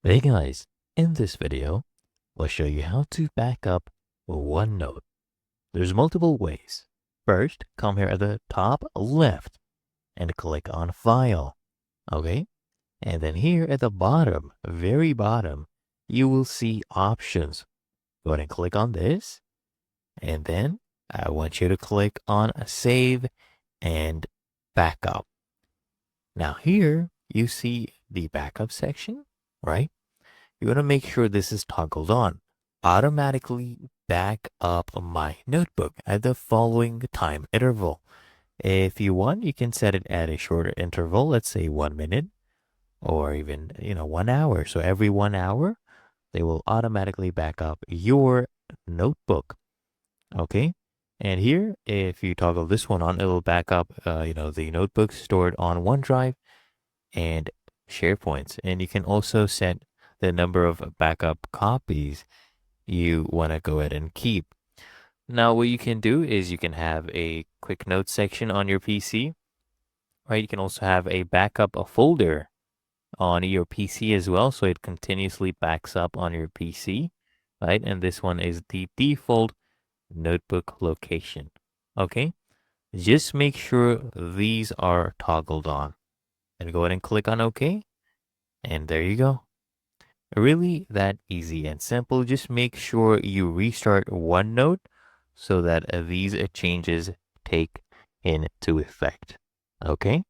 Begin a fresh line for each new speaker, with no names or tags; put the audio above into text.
Hey guys, in this video, we'll show you how to back up OneNote. There's multiple ways. First, come here at the top left and click on File, okay? And then here at the bottom, very bottom, you will see Options. Go ahead and click on this, and then I want you to click on Save and Backup. Now here, you see the backup section, right? You want to make sure this is toggled on. Automatically back up my notebook at the following time interval. If you want, you can set it at a shorter interval, let's say 1 minute or even, 1 hour. So every 1 hour, they will automatically back up your notebook. Okay. And here, if you toggle this one on, it'll back up, the notebook stored on OneDrive and SharePoints. And you can also set the number of backup copies you want to go ahead and keep. Now, what you can do is you can have a quick note section on your PC, right? You can also have a backup folder on your PC as well, so it continuously backs up on your PC, right? And this one is the default notebook location, okay? Just make sure these are toggled on. And go ahead and click on OK, and there you go. Really that easy and simple. Just make sure you restart OneNote so that these changes take into effect. Okay?